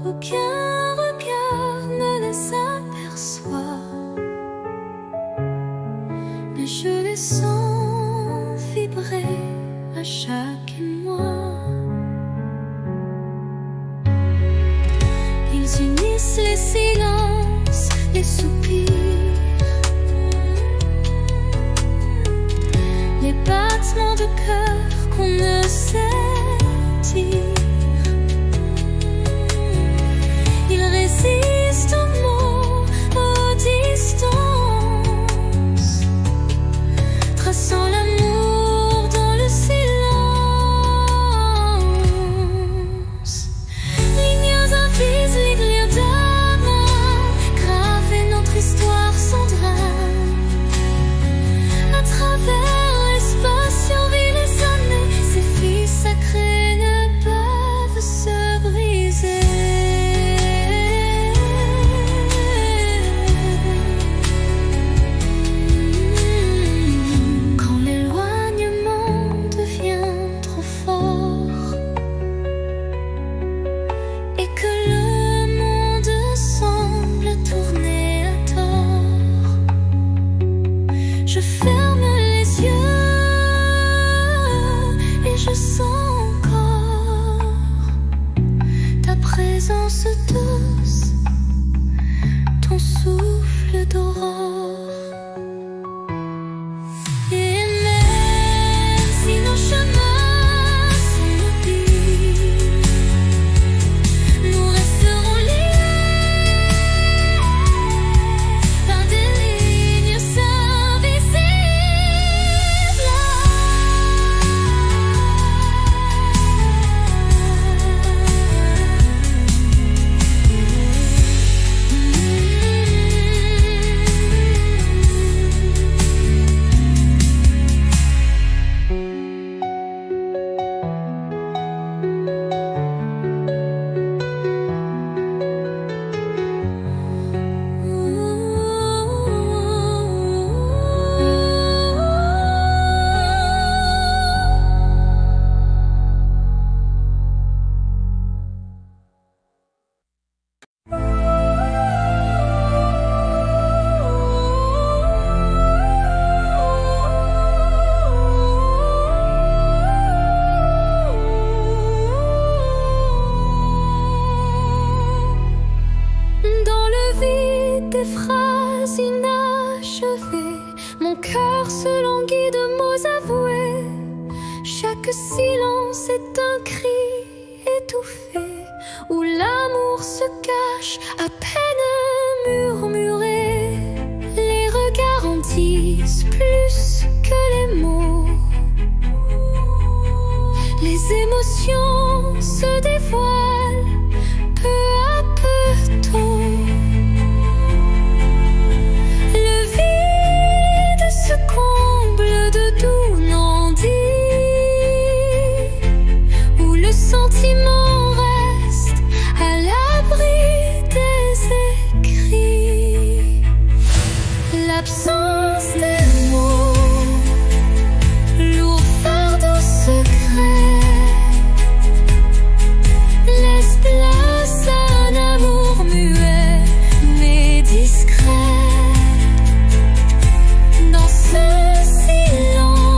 Aucun regard ne les aperçoit, mais je les sens vibrer à chaque émoi. Ils unissent les silences, les soupirs, les battements de cœur qu'on ne sait dire. Ils résistent aux mots, aux distances, traçant l'amour dans le silence. Lignes invisibles, lignes d'amour, graver notre histoire sans drame. À travers l'espace survit les années, ces filles sacrées ne peuvent se briser. Quand l'éloignement devient trop fort et que le monde semble tourner à tort, je ferme les yeux et je sens encore ta présence douce, ton souffle d'aurore. Et même si nos chemins sont mobiles, nous resterons liés par des lignes invisibles. Dans le vide des phrases inachevées, mon cœur se languit de mots avoués. Chaque silence est un cri étouffé, où l'amour se cache à peine murmuré. Les regards en disent plus que les mots, les émotions se dévoilent peu à peu tôt. Le vide se comble de doux non-dits, où le sentiment reste à l'abri des écrits. L'absence des mots, lourd fardeau secret, laisse place à un amour muet mais discret. Dans ce silence,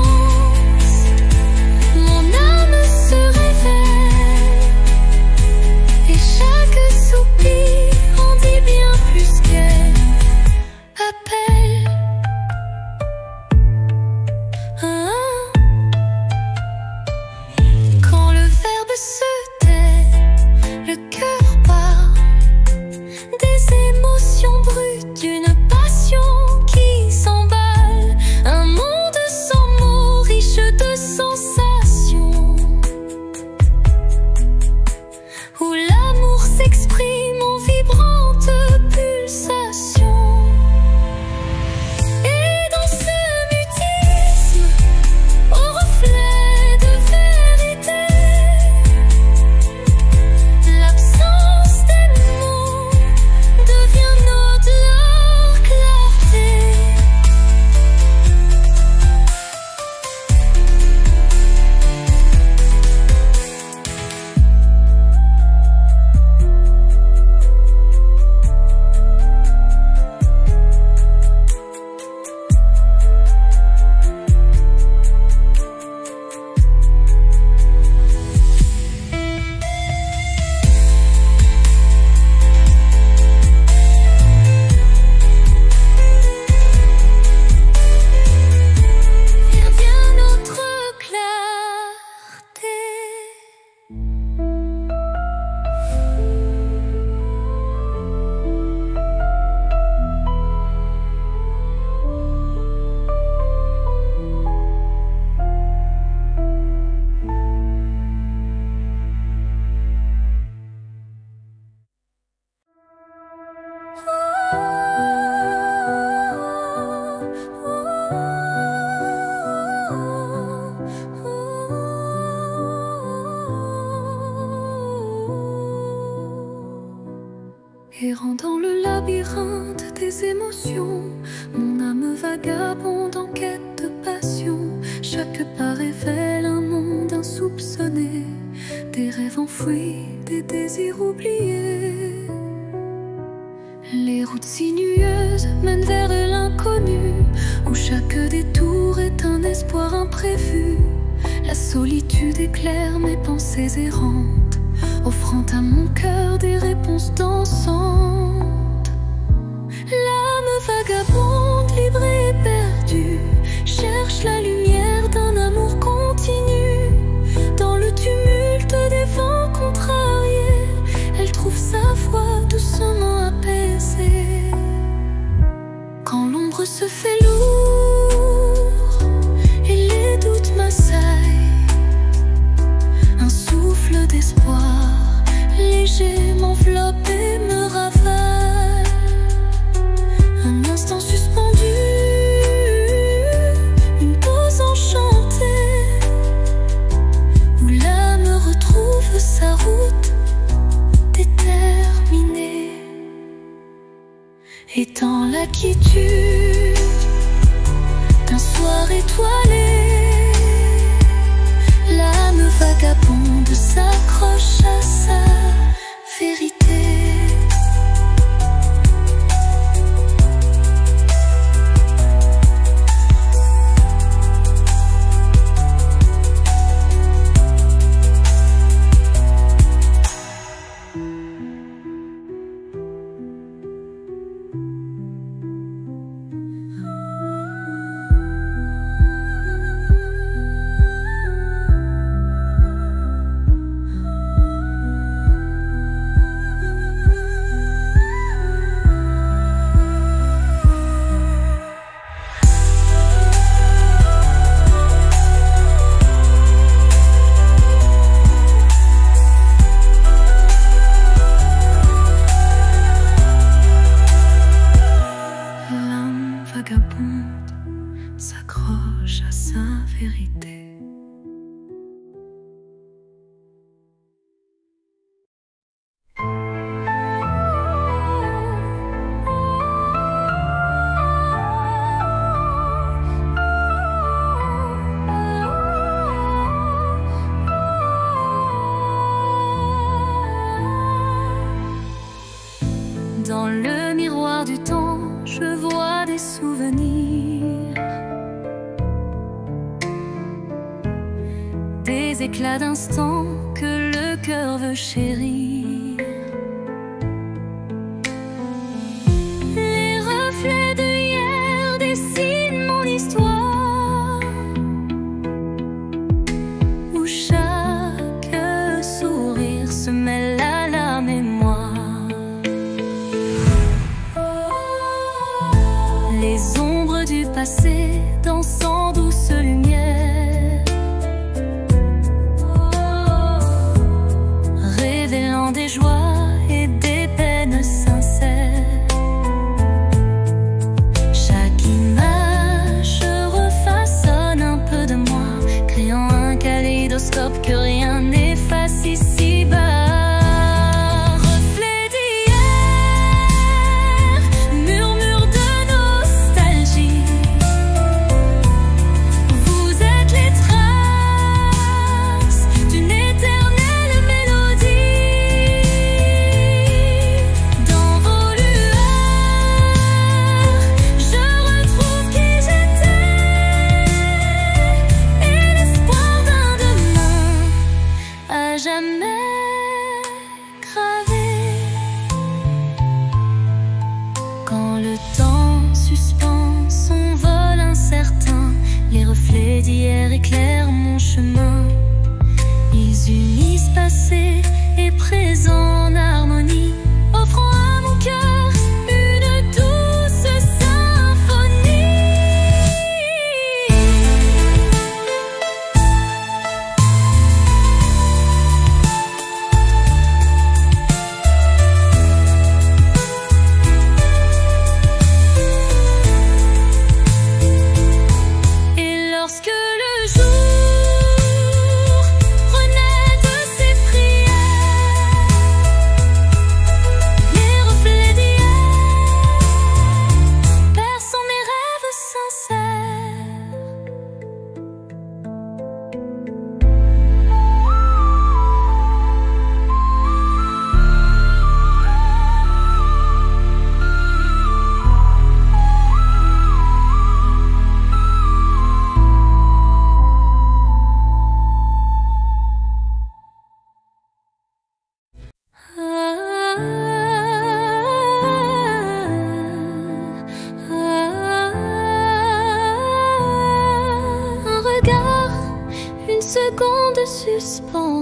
mon âme se révèle, Errant dans le labyrinthe des émotions, mon âme vagabonde en quête de passion. Chaque pas révèle un monde insoupçonné, des rêves enfouis, des désirs oubliés. Les routes sinueuses mènent vers l'inconnu, où chaque détour est un espoir imprévu. La solitude éclaire mes pensées errantes, offrant à mon cœur des réponses dansantes. L'âme vagabonde, libre et perdue, cherche la lumière d'un amour continu. Dans le tumulte des vents contrariés, elle trouve sa voix doucement apaisée. Quand l'ombre se fait lourde et les doutes m'assaillent, un souffle d'espoir léger m'enveloppe et me ravale. Un instant suspendu, une pause enchantée, où l'âme retrouve sa route déterminée. Et dans la quiétude d'un soir étoilé, l'âme vagabonde s'accroche à sa vérité. S'accroche à sa vérité. Dans le miroir du temps, je vois des souvenirs, des éclats d'instants que le cœur veut chérir. Les reflets de hier dessinent mon histoire, où chaque sourire se mêle à la mémoire. Les ombres du passé dansant douce lumière, révélant des joies et des peines sincères. Chaque image refaçonne un peu de moi, créant un kaléidoscope que rien n'efface ici-bas. Quand le temps suspend son vol incertain, les reflets d'hier éclairent mon chemin. Ils unissent passé et présent en harmonie, offrant à mon cœur une douce symphonie. Lorsque le jour renaît de ses prières,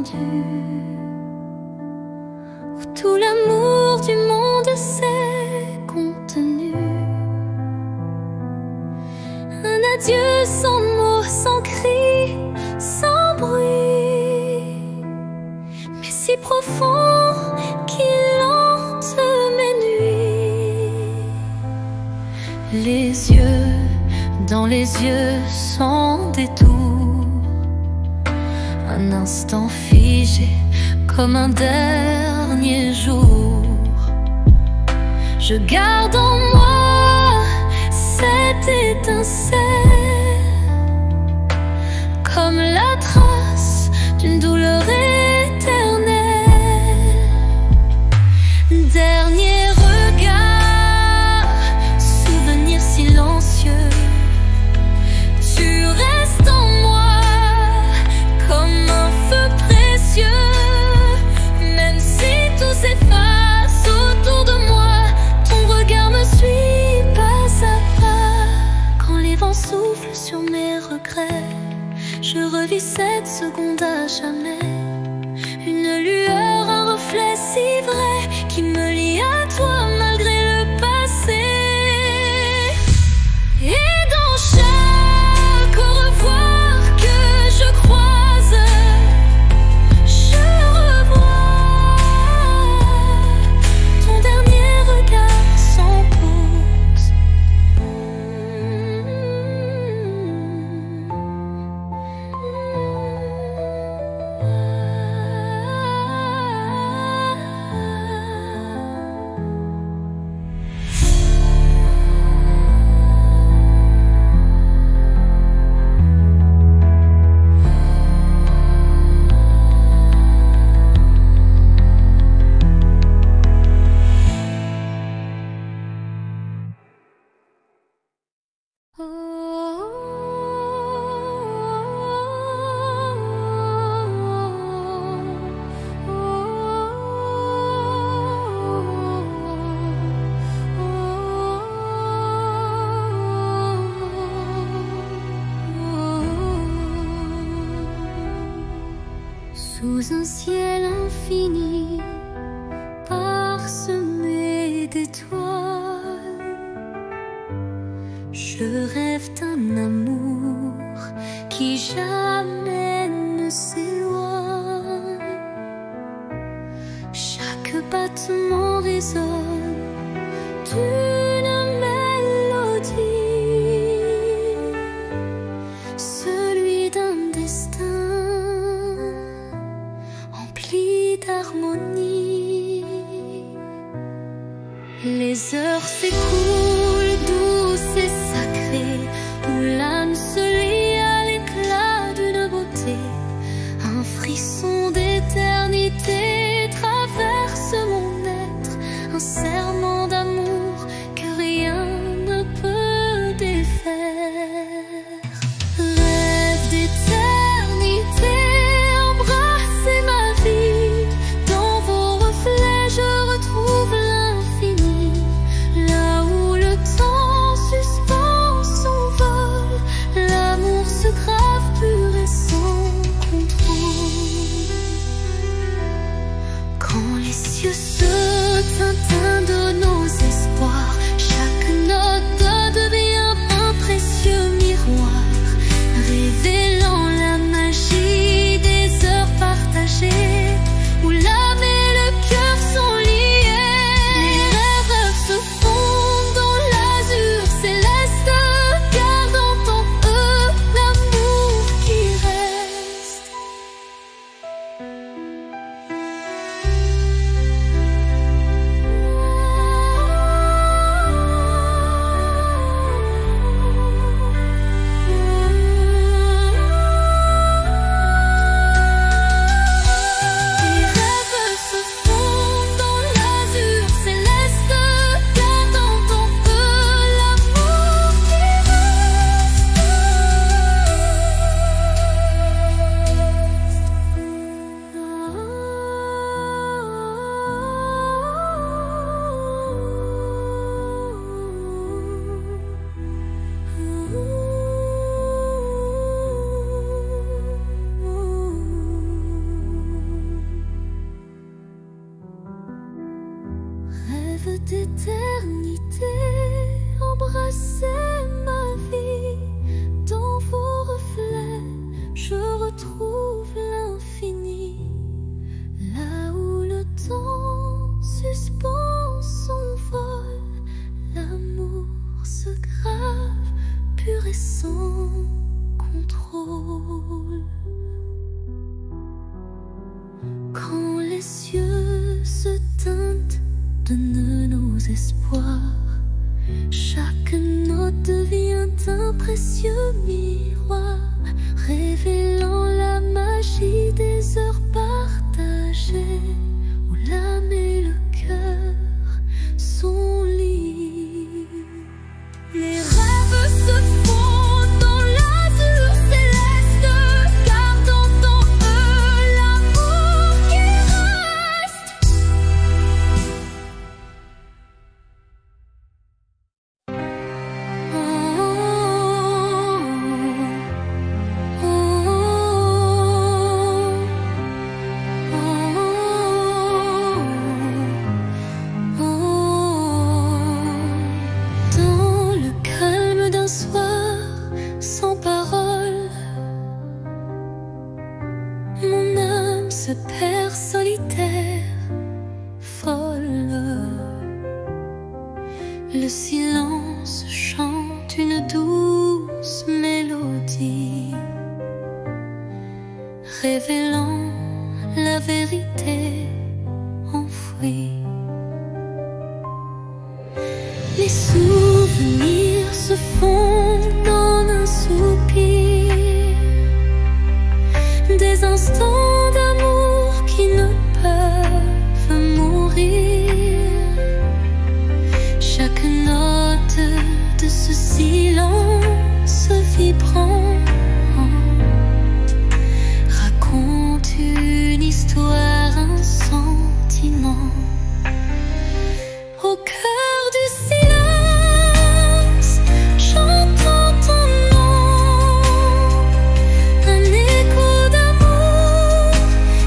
étendue, où tout l'amour du monde s'est contenu. Un adieu sans mots, sans cri, sans bruit, mais si profond qu'il hante mes nuits. Les yeux dans les yeux sans détour, un instant figé comme un dernier jour. Je garde en moi cette étincelle, comme la trace d'une douleur éternelle. Dernier regard, souvenir silencieux, tu restes en moi comme un feu précieux. Même si tout s'efface autour de moi, ton regard me suit pas à pas. Quand les vents soufflent sur mes regrets, je revis cette seconde à jamais. Une lueur, un reflet si vrai qui me lie à toi malgré le passé. Et dans chaque au revoir que je croise, je revois ton dernier regard sans pause. Sous un ciel infini, parsemé d'étoiles, je rêve d'un amour qui jamais ne s'éloigne. Chaque battement résonne d'une mélodie, celui d'un destin empli d'harmonie. Les heures s'écoulent douces et sacrées, où l'âme se lie à l'éclat d'une beauté. Un frisson d'éternité traverse mon être, un serment d'amour que rien ne peut défaire. Rêve d'éternité, embrassez ma vie, dans vos reflets je retrouve l'infini, là où le rêve d'éternité, embrassez ma vie. Dans vos reflets, je retrouve l'infini. Là où le temps suspend son vol, l'amour se grave, pur et sans contrôle. Quand les cieux se teintent de nos espoirs, chaque note devient un précieux miroir, révélant la magie des heures partagées, où l'âme et le cœur sont liés. Les rêves se font dans l'azur céleste, gardant en eux l'amour qui reste. Dans le calme d'un soir sans parole, mon âme se perd solitaire, folle. Le silence chante une douce mélodie, révélant la vérité enfouie. Les souvenirs se fondent en un soupir, des instants d'amour qui ne peuvent mourir. Chaque note de ce silence vibrant raconte une histoire, un sentiment. Au cœur du silence, j'entends ton nom, un écho d'amour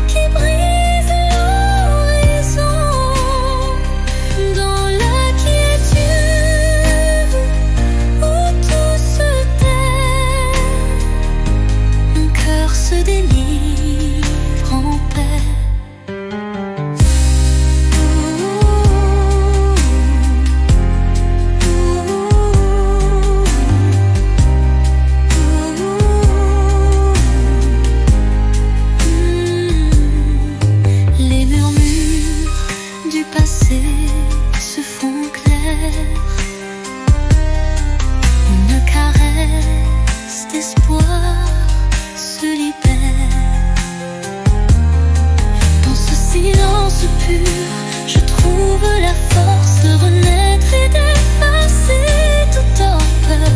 qui brise l'horizon. Dans la quiétude où tout se tait, mon cœur se délivre en paix. Les murmures du passé se font clairs, une caresse d'espoir se libère. Dans ce silence pur, je trouve la force de renaître et d'effacer toute torpeur.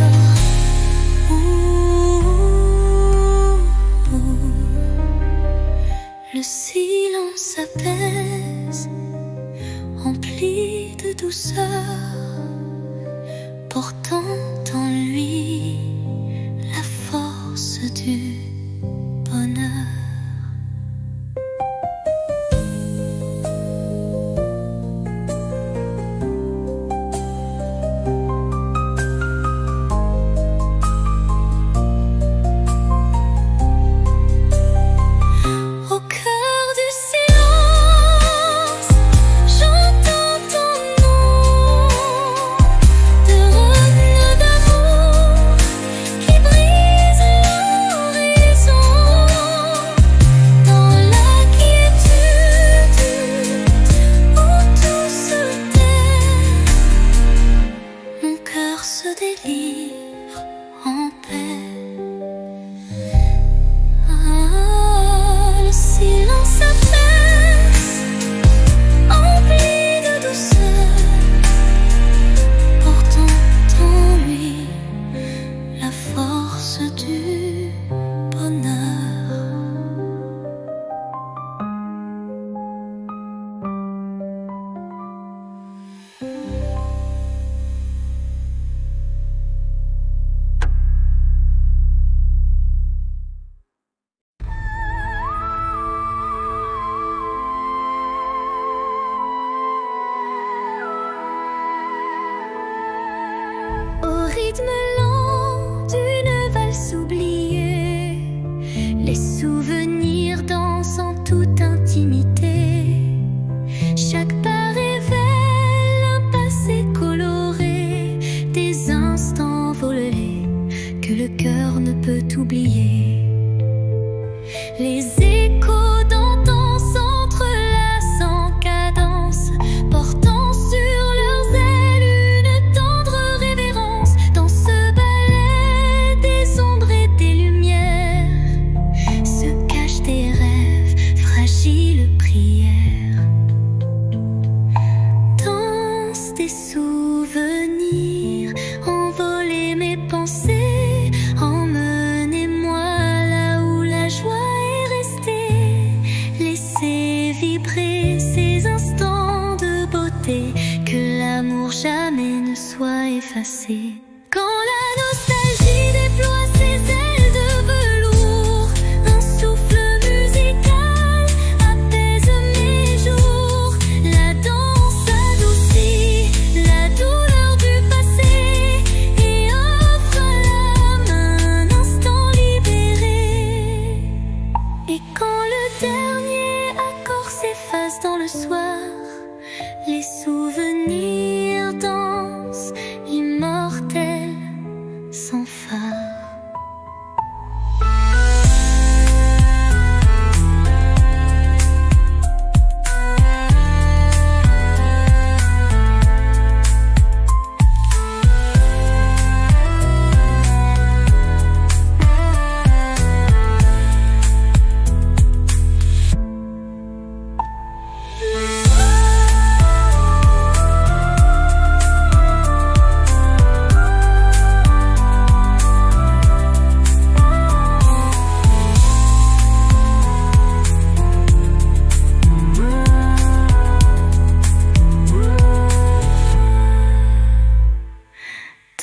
Le silence apaise, rempli de douceur, portant en lui la force du bonheur. Au cœur du silence, j'entends ton nom, de passé. Quand la nostalgie déploie ses ailes de velours, un souffle musical apaise mes jours. La danse adoucit la douleur du passé et offre à l'âme un instant libéré. Et quand le dernier accord s'efface dans le soir, les souvenirs dansent, immortels, sans phare.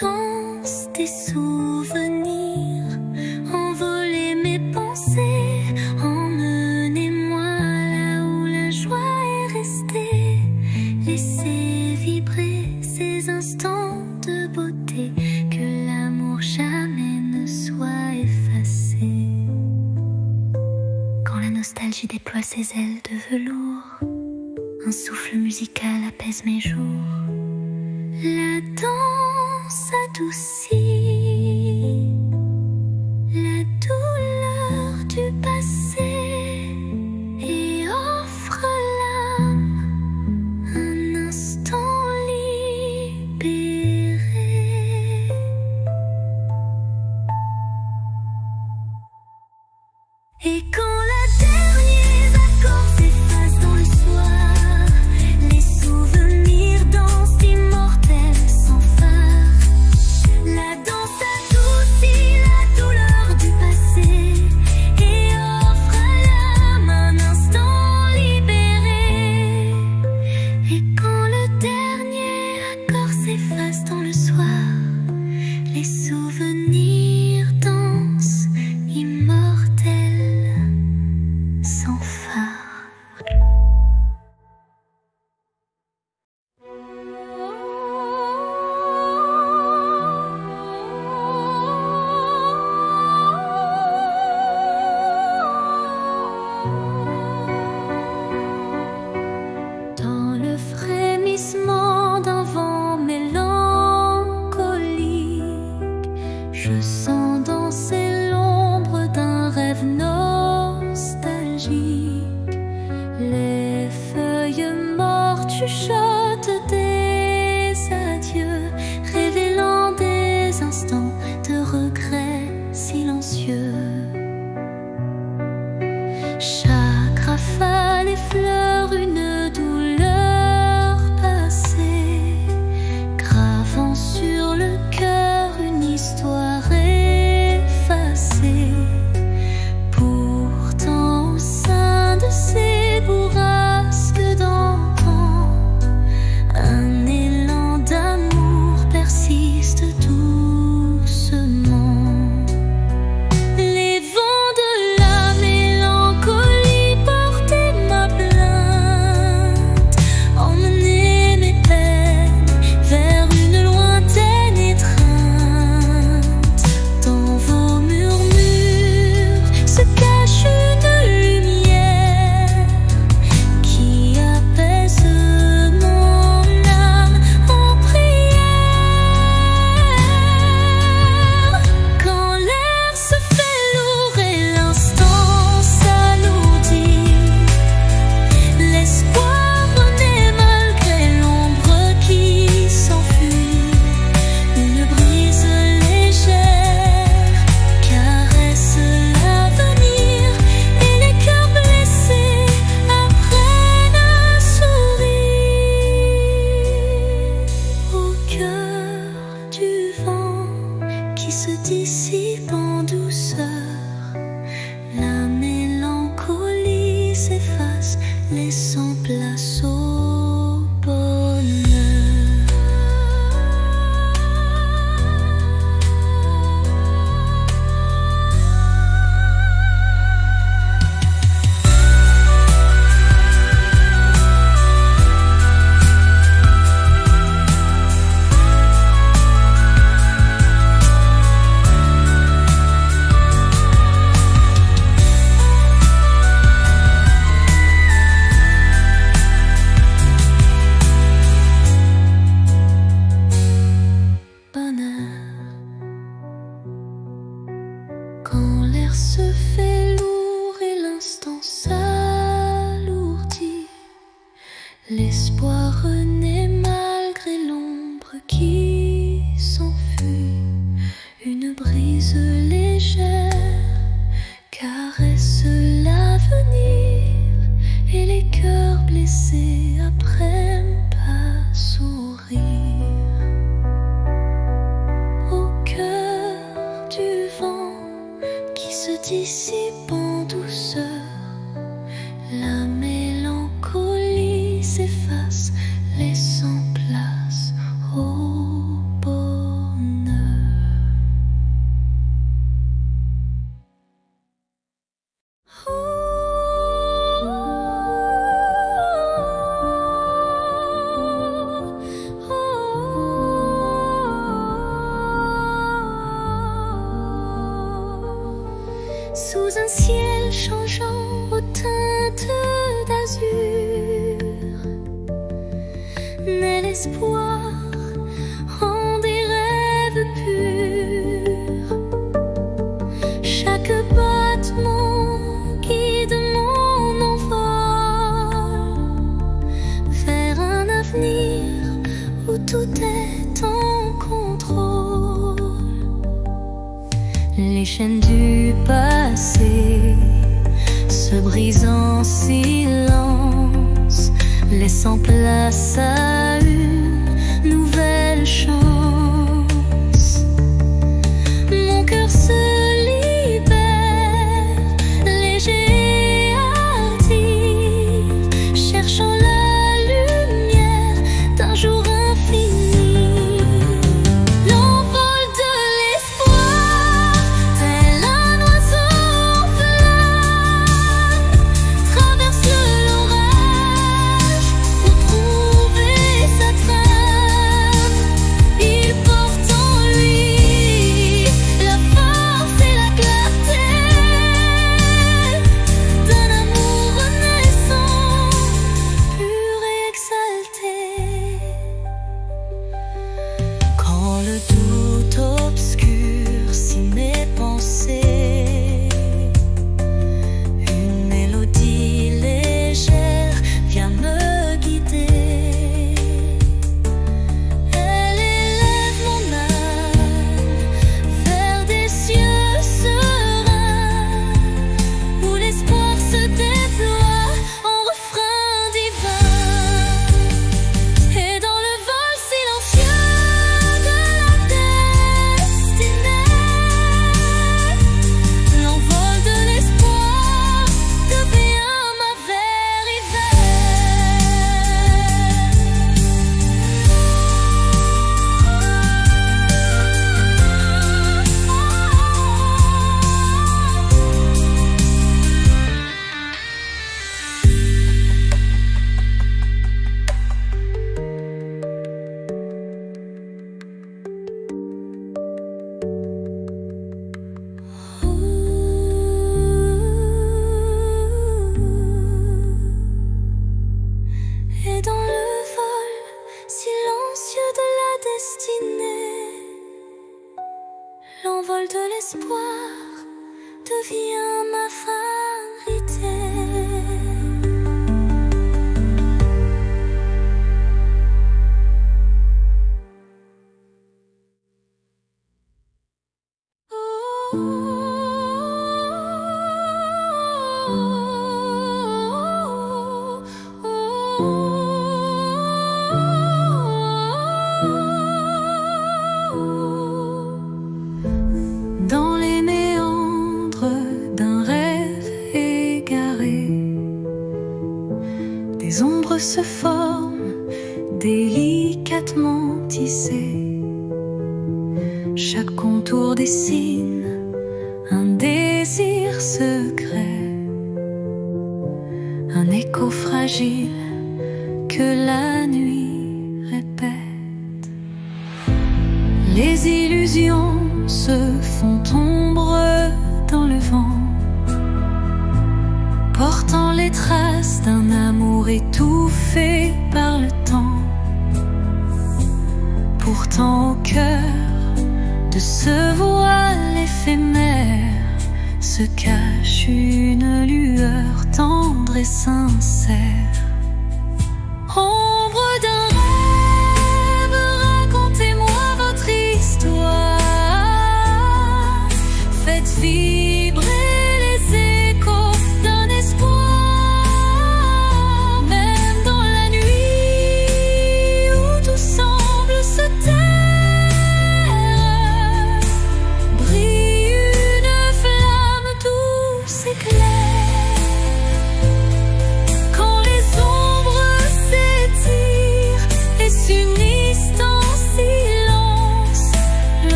Danse des souvenirs, envoler mes pensées, emmenez-moi là où la joie est restée. Laissez vibrer ces instants de beauté, que l'amour jamais ne soit effacé. Quand la nostalgie déploie ses ailes de velours, un souffle musical apaise mes jours. La danse adoucit la douleur du passé et offre à l'âme un instant libéré. Et quand la dernier accord s'efface dans le soir, les souvenirs dansent immortels sans phare. La danse adoucit la douleur du passé et offre à l'âme un instant libéré. Et quand le dernier accord s'efface dans le soir, les souvenirs dansent immortels sans phare. Dans le frémissement d'un vent mélancolique, je sens danser l'ombre d'un rêve nostalgique. Les feuilles mortes chuchotent des adieux, révélant des instants de regret silencieux. Chaque rafale effleure une douleur passée, gravant sur le cœur une histoire effacée. Pourtant au sein de ces bourrasques d'antan, un élan d'amour persiste doucement. Les vents de la mélancolie portaient ma plainte, emmenaient mes peines vers une lointaine étreinte. Dans vos murmures se cache une lumière qui apaise mon âme en prière. Quand l'air se fait lourd et l'instant s'alourdit, l'espoir renaît malgré l'ombre qui s'enfuit. Une brise légère caresse l'avenir et les cœurs blessés apprennent à sourire. Au cœur du vent qui se dissipe en douceur, la mélancolie s'efface, laissant place au bonheur. L'espoir renaît malgré l'ombre qui s'enfuit. Une brise légère caresse l'avenir et les cœurs blessés apprennent à sourire. Au cœur du vent qui se dissipe en douceur, la mélancolie s'efface, laissant place au bonheur. Sous un ciel changeant aux teintes d'azur, naît l'espoir en des rêves purs. Chaque battement guide mon envol vers un avenir où tout est en contrôle. Les chaînes du passé se brisent en silence, laissant place à une nouvelle chance. Mon cœur se libère, léger et hardi, cherchant la lumière d'un jour infini. L'envol de l'espoir, tel un oiseau en flamme, traverse l'orage pour trouver sa trame. Il porte en lui la force et la clarté d'un amour renaissant, pur et exalté. Quand le doute obscurcit mes pensées, une mélodie légère vient me guider. Elle élève mon âme vers des cieux sereins, où l'espoir se déploie en refrain divin. Et dans le vol silencieux de la destinée, l'envol de l'espoir devient ma vérité. Et dans le vol silencieux de la destinée, l'envol de l'espoir devient ma vérité. Dans les méandres d'un rêve égaré, des ombres se forment, délicatement tissées. Chaque contour dessine un désir secret, un écho fragile que la nuit répète. Les illusions se font ombre dans le vent, portant les traces d'un amour étouffé par le temps. Pourtant au cœur de ce voile éphémère se cache une lueur tendre et sincère. Oh,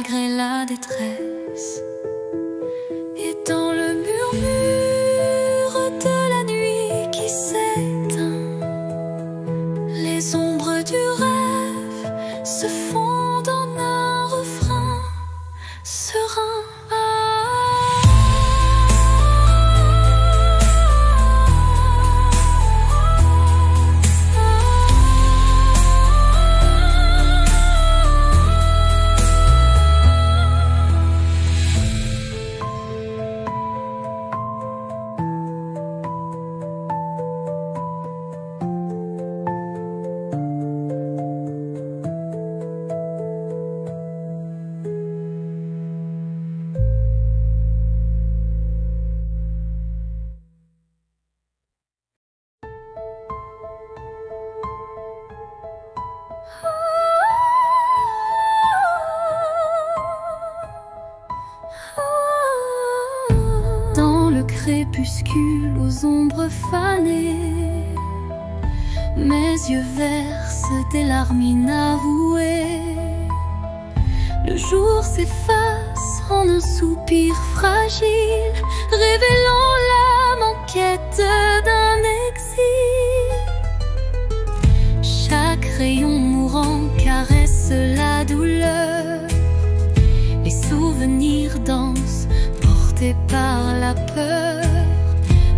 malgré la détresse. Et dans le murmure de la nuit qui s'éteint, les ombres du rêve se fondent en un refrain serein. Dans le crépuscule aux ombres fanées, mes yeux versent des larmes inavouées. Le jour s'efface en un soupir fragile, révélant l'âme en quête d'un exil. Chaque rayon mourant caresse la douleur, les souvenirs dansent portés par la peur.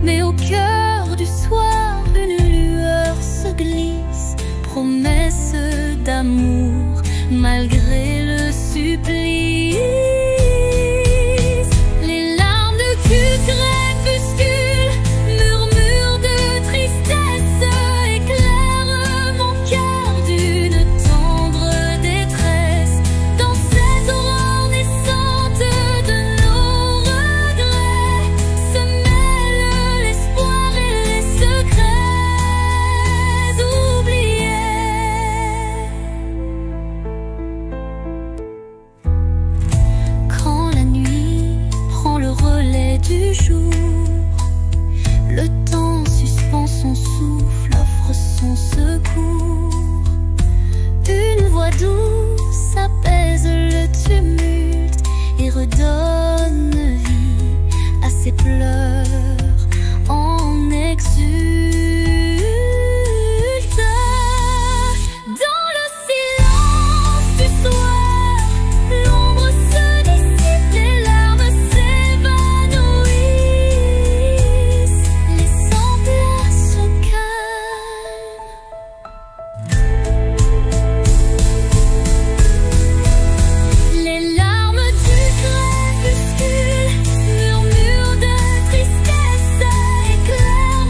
Mais au cœur du soir, une lueur se glisse, promesse d'amour malgré le supplice. Les larmes de crépuscule, murmures de tristesse, éclairent mon cœur d'une tendre détresse. Dans cette aurore naissante de nos regrets se mêlent l'espoir et les secrets oubliés. Quand la nuit prend le relais du jour, le temps suspend son souffle, offre son secours. Une voix douce apaise le tumulte et redonne vie à ses pleurs en exulte. Dans le silence du soir, l'ombre se dissipe, les larmes s'évanouissent, laissant place au calme. Les larmes du crépuscule, murmures de tristesse, éclairent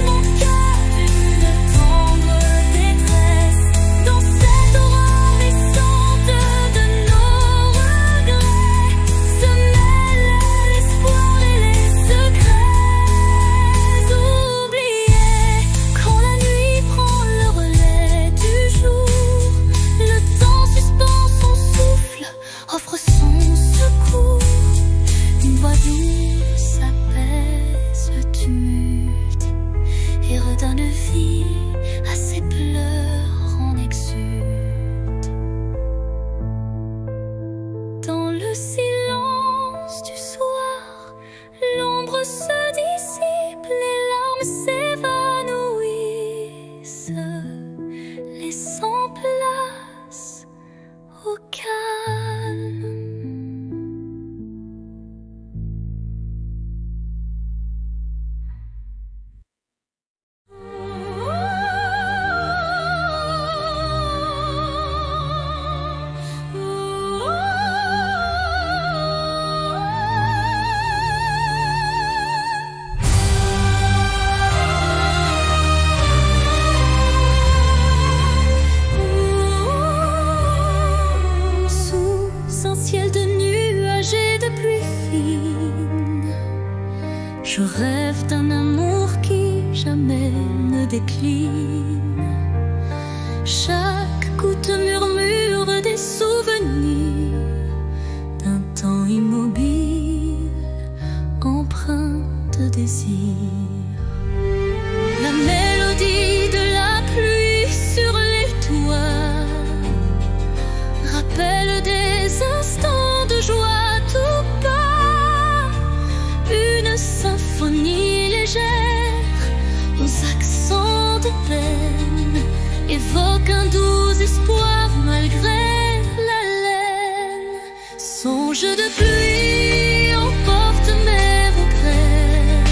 mon cœur d'une tendre détresse. Dans cette aurore naissante de nos regrets se mêlent l'espoir et les secrets oubliés. Quand la nuit prend le relais du jour, le temps suspend son souffle, offre son secours. Une voix douce apaise le tumulte et redonne vie à ses pleurs en exulte. Dans le silence du soir, l'ombre se dissipe, les larmes s'évanouissent, laissant place au calme. Sous un ciel de nuages et de pluie fine, je rêve d'un amour qui jamais ne décline. Chaque goutte murmure des souvenirs d'un temps immobile, empreint de désir. La mélodie de la pluie sur les toits rappelle des instants de peine évoque un doux espoir malgré la laine. Songe de pluie emporte mes regrets,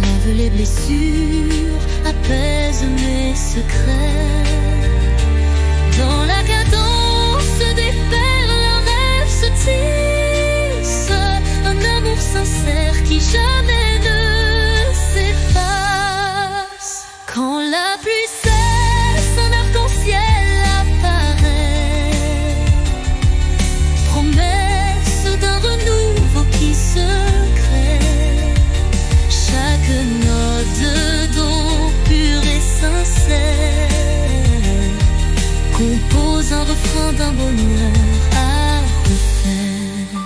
lave les blessures, apaise mes secrets. Dans la cadence des perles, un rêve se tisse, un amour sincère qui jamais ne s'efface. Quand la pluie cesse, un arc-en-ciel apparaît, promesse d'un renouveau qui se crée. Chaque note d'eau pure et sincère compose un refrain d'un bonheur à refaire.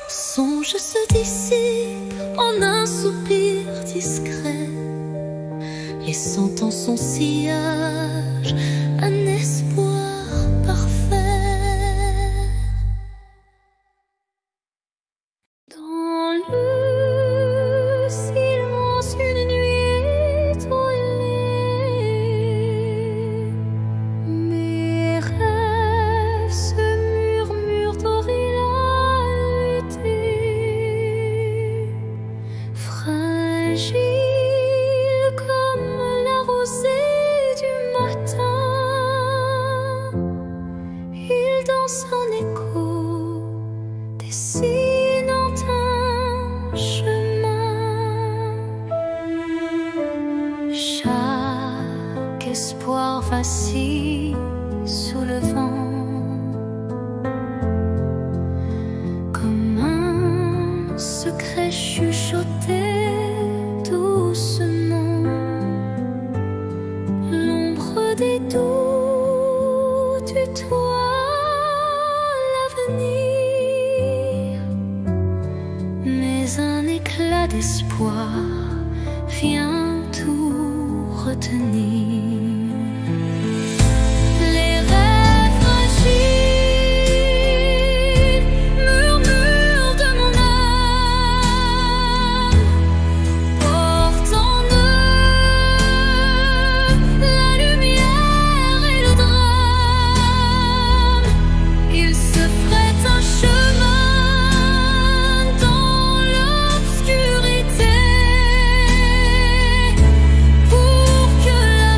Songe se dissipe en un soupir discret, laissant en son sillage un espoir parfait. Dans le silence, une nuit étoilée, mes rêves se murmurent d'orialité. Fragile comme la rosée du matin, il danse en écho, dessinant un chemin. Chaque espoir vacille sous le vent, comme un secret chuchoté doucement. L'ombre des doutes tutoie l'avenir, mais un éclat d'espoir vient tout retenir. Les rêves fragiles murmurent de mon âme, portent en eux la lumière et le drame. Ils se frayent un chemin dans l'obscurité pour que la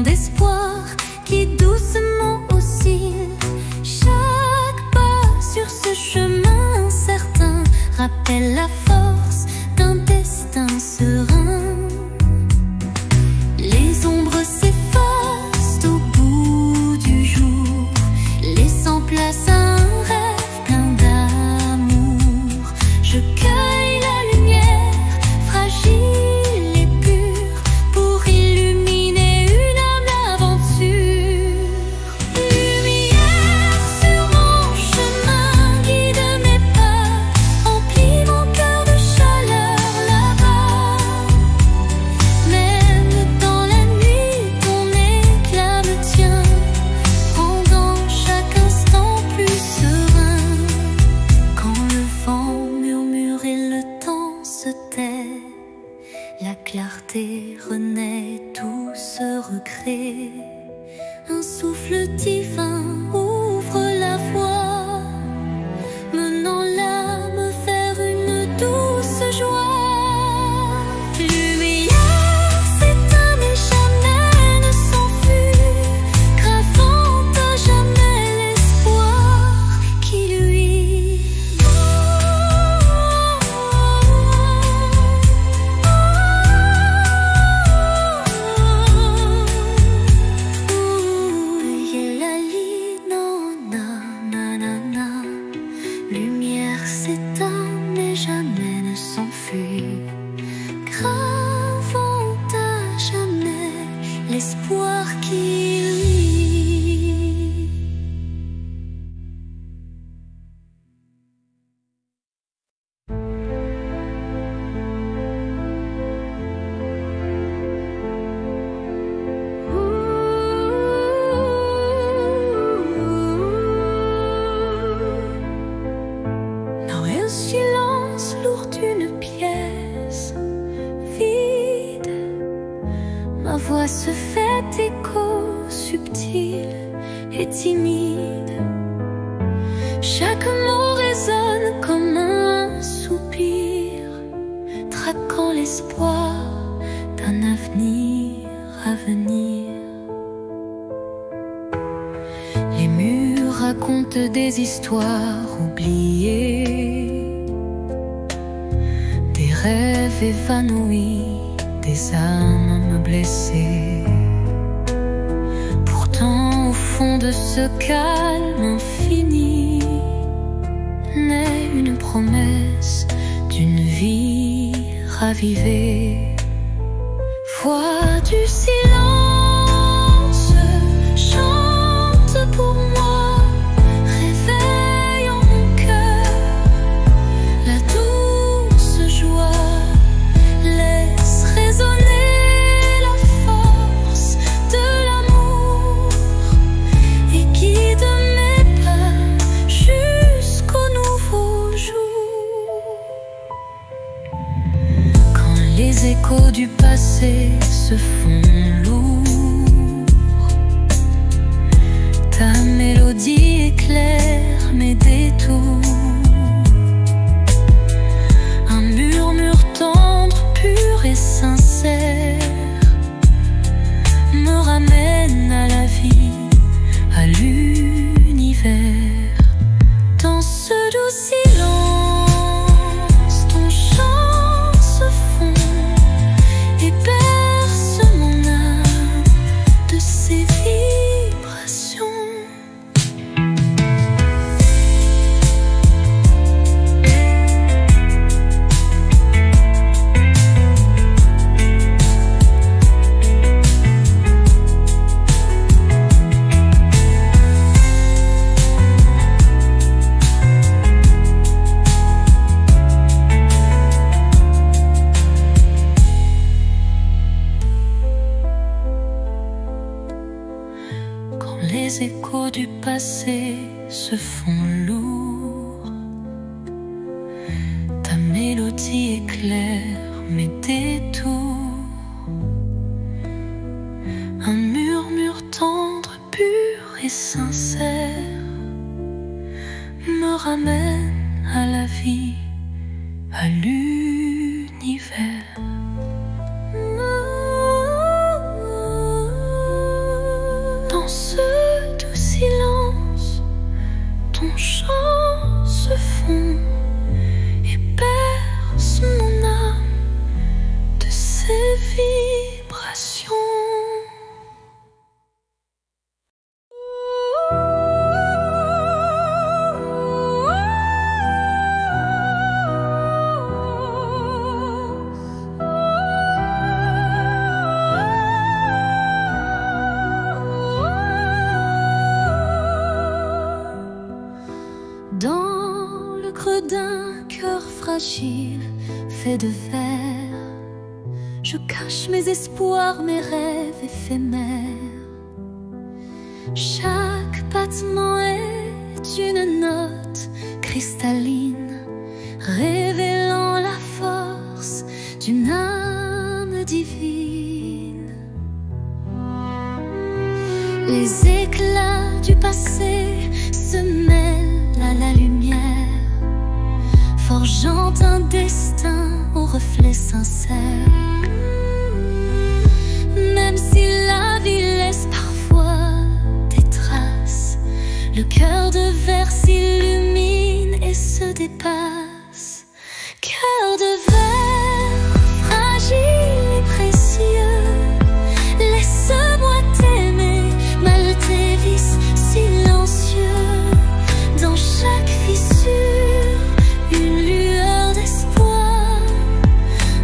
rayon d'espoir qui doucement oscille. Chaque pas sur ce chemin incertain rappelle la force d'un destin serein. Les ombres s'effacent au bout du jour, laissant place à un rêve plein d'amour. Je cueille la lumière fragile et pure pour illuminer une âme d'aventure. Lumière sur mon chemin, guide mes pas, emplis mon cœur de chaleur là-bas. Même dans la nuit, ton éclat me tient, rendant chaque instant plus serein. Quand le vent murmure et le temps se tait, la clarté renaît, tout se recrée. Un souffle divin ouvre la voie, menant l'âme vers une douce joie. Lumière s'éteint mais jamais ne s'enfuit, gravant à jamais l'espoir qui luit. Lumière s'éteint mais jamais ne s'enfuit, gravant à jamais l'espoir qui luit. Dans un silence lourd d'une pièce vide, ma voix se fait écho subtil et timide. Chaque mot résonne comme un soupir, traquant l'espoir d'un avenir à venir. Les murs racontent des histoires oubliées, des rêves évanouis, des âmes blessées. Pourtant, au fond de ce calme infini, naît une promesse d'une vie ravivée. Voix du silence, chante pour moi, réveille en mon cœur la douce joie, laisse résonner la force de l'amour et guide mes pas jusqu'au nouveau jour. Quand les échos du passé se font lourds, ta mélodie éclaire mes détours. Un murmure tendre, pur et sincère me ramène à la vie, à l'univers. Dans ce doux silence, ton chant se fond et berce mon âme de ses vibrations. Les échos du passé se font lourds, ta mélodie éclaire mes détours. Un murmure tendre, pur et sincère me ramène à la vie, à l'univers. fragile, fait de verre. Je cache mes espoirs, mes rêves éphémères. Chaque battement est une note cristalline, révélant la force d'une âme divine. Les éclats du passé se mêlent à la lumière, forgeant un destin au reflet sincère. Même si la vie laisse parfois des traces, le cœur de verre s'illumine et se dépasse. Cœur de verre, fragile et précieux, laisse-moi t'aimer, malgré tes vices silencieux. Dans chaque fissure, une lueur d'espoir,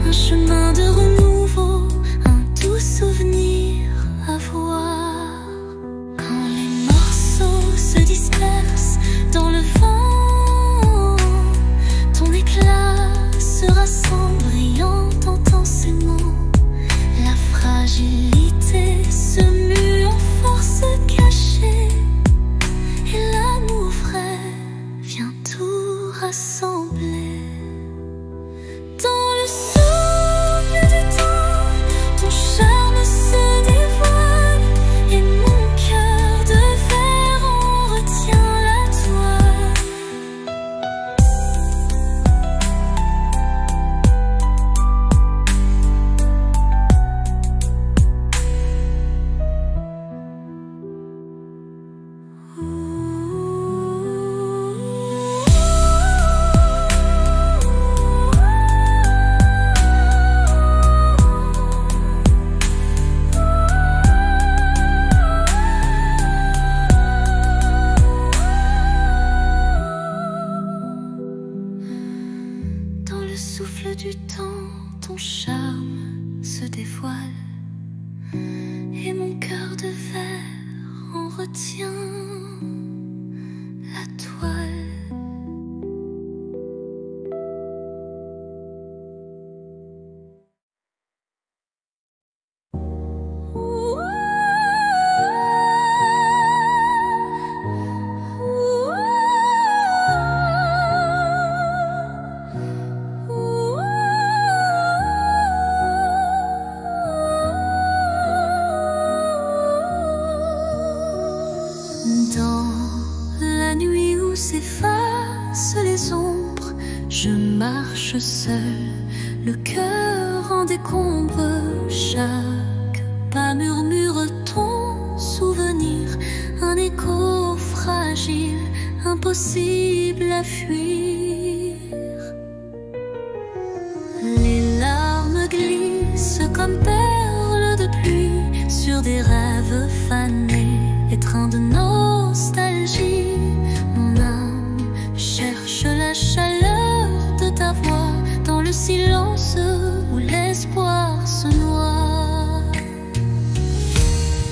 un chemin de renouveau, un doux souvenir à voir. Quand les morceaux se dispersent dans le vent, ton éclat se rassemble brillant intensément. La fragilité se mue en force cachée, et l'amour vrai vient tout rassembler. Dans le souffle du temps, ton charme se dévoile, et mon cœur de verre en retient la toile. Dans le souffle du temps, ton charme se dévoile, et mon cœur de verre en retient la toile. Dans la nuit où s'effacent les ombres, je marche seul, le cœur en décombre. Chaque pas murmure ton souvenir, un écho fragile, impossible à fuir. Les larmes glissent comme perles de pluie sur des rêves fanés, étreint de nostalgie. Mon âme cherche la chaleur de ta voix dans le silence où l'espoir se noie.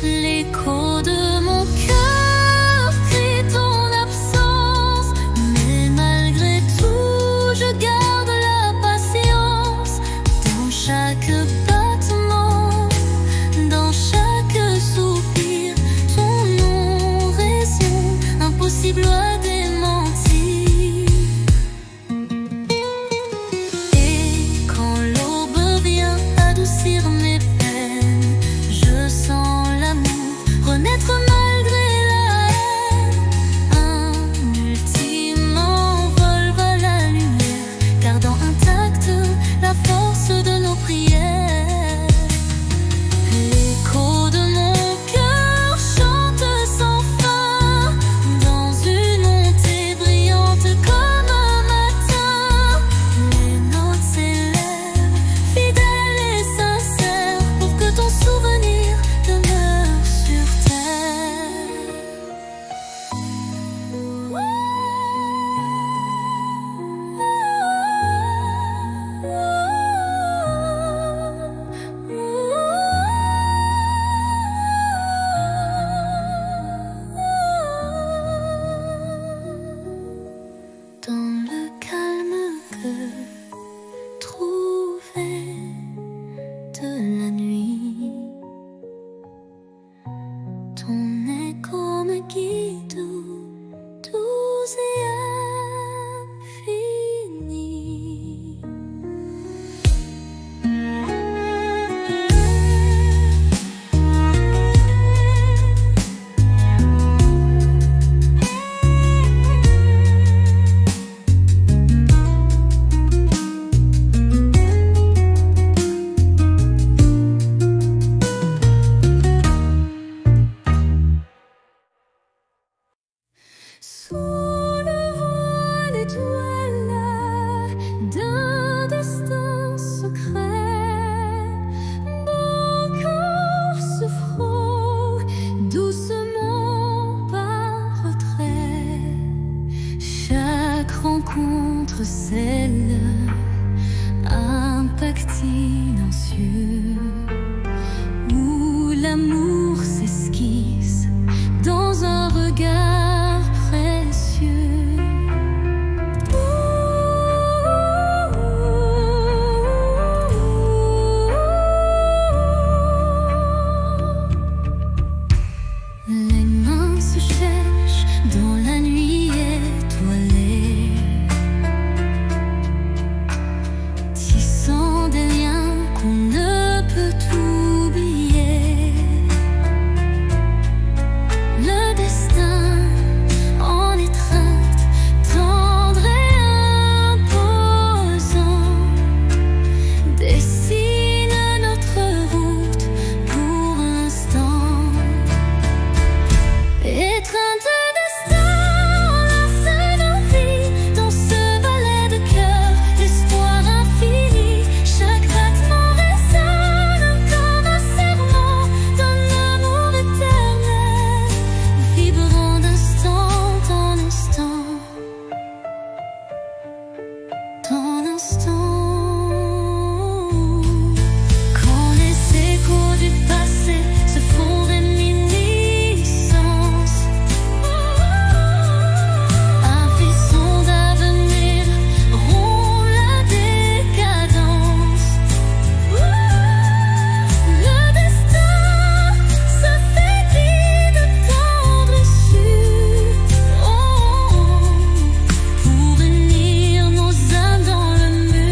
L'écho de mon cœur crie ton absence, mais malgré tout je garde la patience. Dans chaque battement, dans chaque soupir, ton nom résonne. Ton écho me guide doux et infini. Sous le voile étoile d'un destin secret, mon corps se frôle doucement par retrait. Chaque rencontre scelle un pacte silencieux où l'amour s'esquisse dans un regard précieux. Les mains se cherchent dans la nuit étoilée, tissant des liens qu'on ne peut oublier. Le destin en étreinte, tendre et imposant, dessine notre route pour l'instant. Étreinte de destin, enlace nos vies dans ce ballet de cœur, l'espoir infini. Chaque battement résonne comme un serment d'un amour éternel, vibrant d'instant en instant, en instant. Quand les échos du passé se font réminiscence, un frisson d'avenir rompt la décadence. Le destin se fait guide tendre et sûr, pour unir nos âmes dans le mur.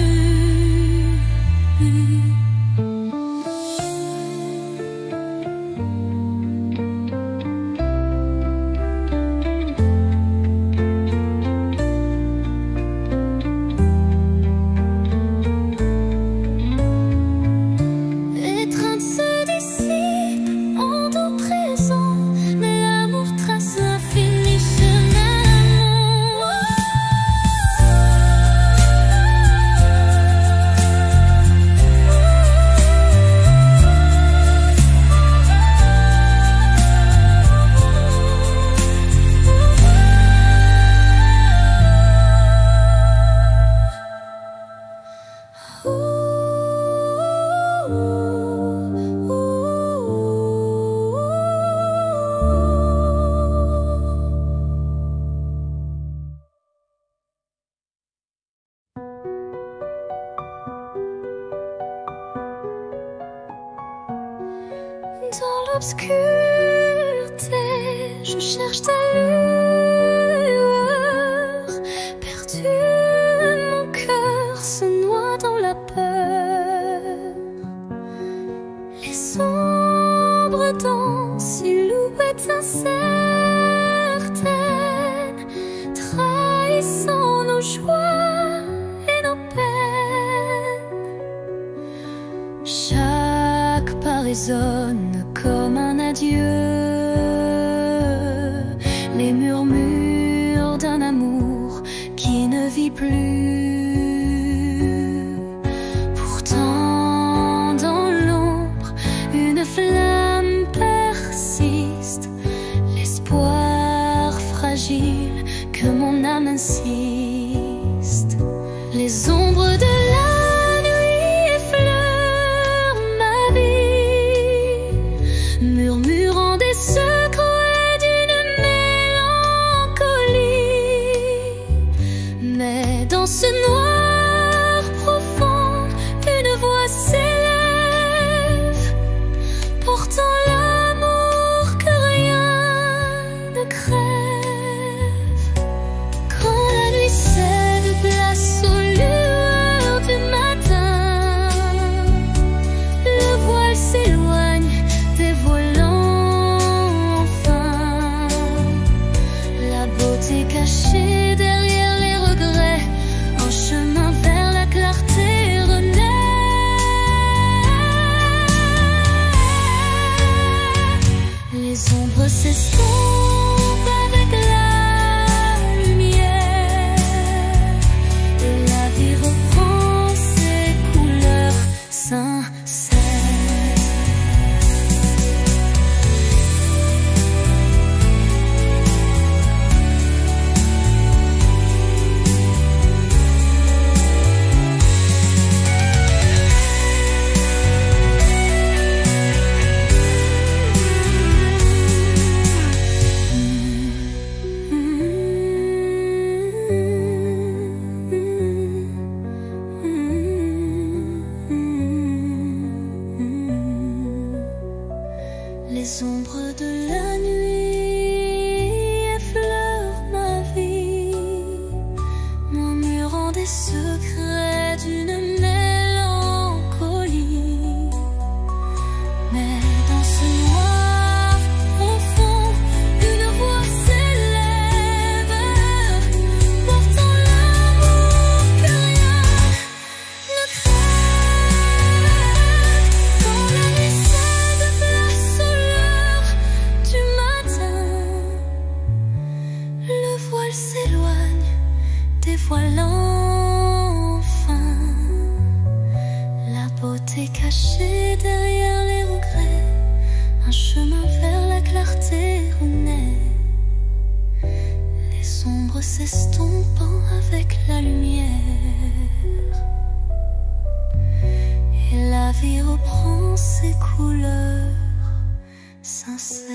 Étreinte se dissipe en doux présent, mais l'amour trace l'infini chemin Dans l'obscurité, je cherche ta lueur. Perdu, mon cœur se noie dans la peur. Les ombres dansent, silhouettes incertaines, trahissant nos joies et nos peines. Chaque pas résonne comme un adieu, les murmures d'un amour qui ne vit plus. Pourtant dans l'ombre, une flamme persiste, l'espoir fragile que mon âme insiste. Les ombres de la nuit effleurent ma vie. Les ombres de la nuit effleurent ma vie, murmurant des secrets d'une mélancolie. Mais dans ce noir profond, une voix s'élève, portant l'amour que rien ne crève. Quand la nuit cède place aux lueurs du matin, le voile s'éloigne, dévoilant enfin la beauté cachée derrière les regrets. Un chemin vers la clarté renaît, les ombres s'estompant avec la lumière, et la vie reprend ses couleurs sincères.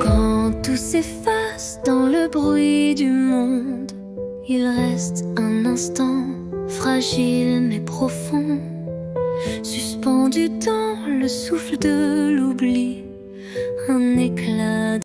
Quand tout s'efface dans le bruit du monde, il reste un instant fragile mais profond, suspendu dans le souffle de l'oubli, un éclat